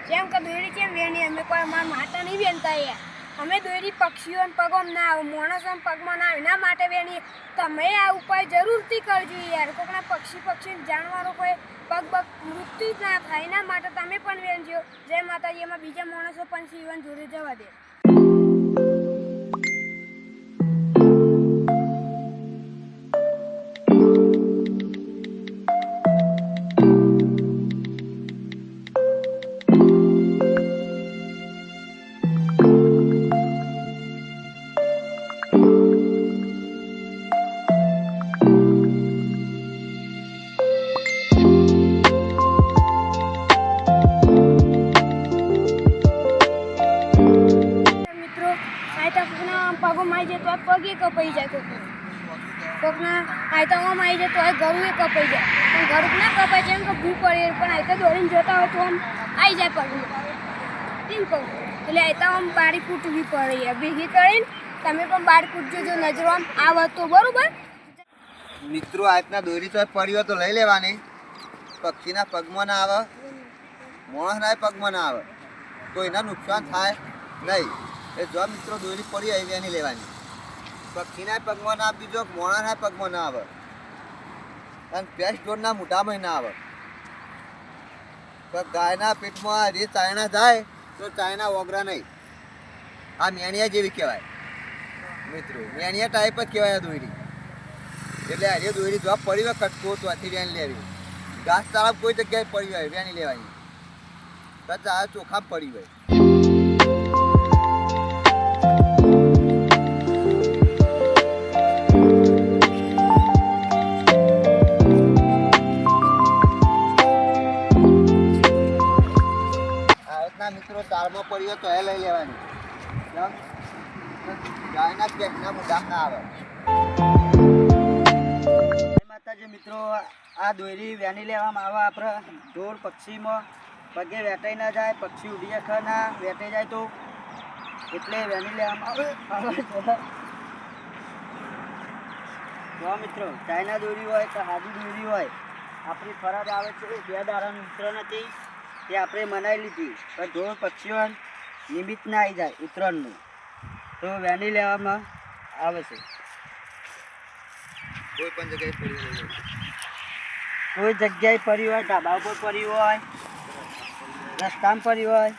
જેમ કે દોરી કેમ વેણી અમે કોઈ અમારા માતા નહીં વેણતા યાર અમે દોરી પક્ષીઓને પગમાં ના આવે માણસોને પગમાં ના આવે એના માટે વેણીએ તમે આ ઉપાય જરૂરથી કરજો યાર કોઈકના પક્ષી જાણવાનો કોઈ પગ મૃત્યુ જ ના થાય એના માટે તમે પણ વેણજો જય માતાજી એમાં બીજા માણસો પણ જીવન જોડે જવા દે પગોમાં આવી જાય તો પગે કપાઈ જાય કોકના આયતામાં આવી જાય તો આ ગળું કપાઈ જાય પણ ગળું ના કપાય જેમ કે ભૂ પડે પણ આયતા દોડીને જતા હોય તો આમ આવી જાય પગમાં કેમ કહું એટલે આયતામાં બારી કૂટવી પડે ભેગી કરીને તમે પણ બારી કૂટજો જો નજરો આમ આવે તો બરોબર મિત્રો આ રીતના દોરી તો પડી હોય તો લઈ લેવાની પક્ષીના પગમાં ના આવે માણસના પગમાં ના આવે કોઈના નુકસાન થાય નહીં એ જો મિત્રો દોરી પડી આવી એની લેવાની પક્ષીના પગમાં ના આપી જો મોણાના પગમાં ના આવે અને પેસ્ટ ડોરના મોઢામાં ના આવે પણ ગાયના પેટમાં જે ચાયણા જાય તો ચાયણા ઓગરા નહીં આ મેણિયા જેવી કહેવાય મિત્રો મેણિયા ટાઈપ જ કહેવાય આ દોરી એટલે આજે દોરી જો પડી હોય કટકો તો આથી વેણી લેવી ઘાસ તાળાપ કોઈ જગ્યાએ પડી હોય વેણી લેવાની કચ્છા ચોખા પડી હોય મિત્રો તારમાં પડી હોય તો એ લઈ લેવાની ગાયના પેટના મુદ્દામ ના આવે માતાજી મિત્રો આ દોરી વેણી લેવામાં આવે આપણે ઢોર પક્ષીમાં પગે વેટાઈ ના જાય પક્ષી ઉડી ખા ના વેટાઈ જાય તો એટલે વેણી લેવામાં આવે જો મિત્રો ચાઇના દોરી હોય કે હાજી દોરી હોય આપણી ફરજ આવે છે 2 દાડાનું ઉત્તરાયણ હતી તે આપણે મનાવી લીધી પણ ઢોર પક્ષીઓ નિમિત્ત ના આવી જાય ઉત્તરાયણનું તો વેણી લેવામાં આવે છે કોઈ પણ જગ્યાએ પડી હોય કોઈ જગ્યાએ પડી હોય ઢાબા ઉપર પડી હોય રસ્તામાં પડી હોય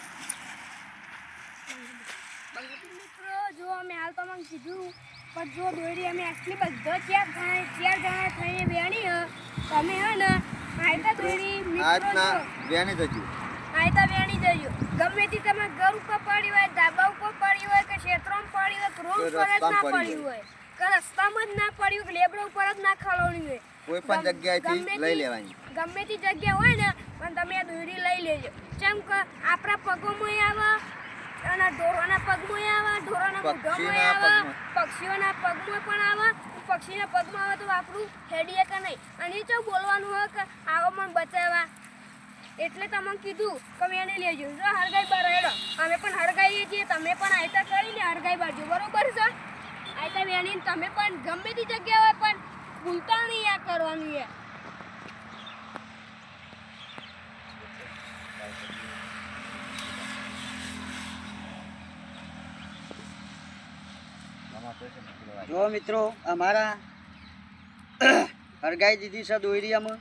મિત્રો જો અમે હાલ તમને કીધું પણ જો દોરી અમે આટલી બધા 4 જણા થઈને વેણી તમે હે ને આયતા દોરી મિત્રો વેણી જજો આયતા વેણી જજો ગમે તે તમે ઘર ઉપર પડી હોય ધાબા ઉપર પડી હોય કે ક્ષેત્રમાં પડી હોય રોડ પર જ ના પડી હોય કે રસ્તામાં જ ના પડી હોય લેબડા ઉપર જ ના ખલોણી હોય કોઈ પણ જગ્યાએથી લઈ લેવાની ગમે તે જગ્યા હોય ને પણ તમે આ દોરી લઈ લેજો જેમ કે આપણા પગોમાં આવે અને ઢોરોના પગમાં આવે ઢોરોના મોઢામાં આવે પક્ષીઓના પગમાં પણ આવે પક્ષીના પગમાં આવે તો આપણું હેડીએ કે નહીં અને એ બોલવાનું હોય કે આવો મને બચાવવા એટલે તમને કીધું કે વેણી લેજો જો હરગાઈ બાર હેડો અમે પણ હરગાઈએ છીએ તમે પણ આયતા કરીને હરગાઈ બારજો બરોબર છે આયતા વેણીને તમે પણ ગમે તે જગ્યા હોય પણ ભૂલતા નહીં આ કરવાનું યાર જો મિત્રો અમારા હરગાઈ દીધી છે દોરી અમે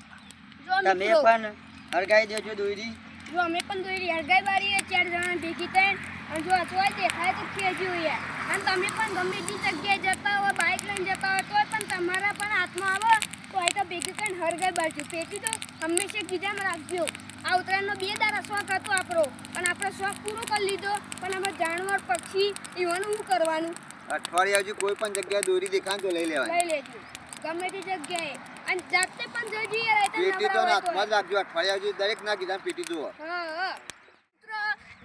તમે પણ હરગાઈ દેજો દોરી જો અમે પણ દોરી હરગાઈ બારીએ 4 જણા ભેગી થઈને અને જો અચવાય દેખાય તો ખેંચી હોય અને તમે પણ ગમે તે જગ્યાએ જતા હોય બાઇક લઈને જતા હોય તો પણ તમારા પણ હાથમાં આવે તો આ તો ભેગી કરીને હરગાઈ બારજો પેટી તો હંમેશા ગીજામાં રાખજો આ ઉત્તરાયણનો 2 દાડા શોખ હતો આપણો પણ આપણે શોખ પૂરો કરી લીધો પણ આમાં જાનવર પક્ષી એવાનું શું કરવાનું અઠવાડિયા હજુ કોઈ પણ જગ્યાએ દોરી દેખાય તો લઈ લેવાની લઈ લેજો ગમે તે જગ્યાએ અને જાતે પણ જજો યાર પેટી તો હાથમાં જ રાખજો અઠવાડિયા હજુ દરેક ના કીધા પેટી જુઓ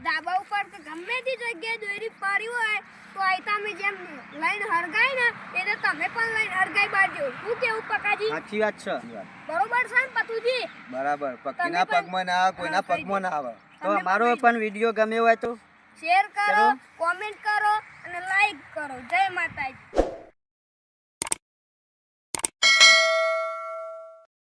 ધાબા ઉપર કે ગમે તે જગ્યાએ દોરી પડી હોય તો આયતા અમે જેમ લઈને હરગાય ને એ તો તમે પણ લઈને હરગાઈ બારજો શું કેવું પકાજી સાચી વાત છે બરોબર છે ને પતુજી બરાબર પક્ષીના પગમાં ના આવે કોઈના પગમાં ના આવે તો અમારો પણ વિડીયો ગમ્યો હોય તો શેર કરો કોમેન્ટ કરો અને લાઈક કરો જય માતાજી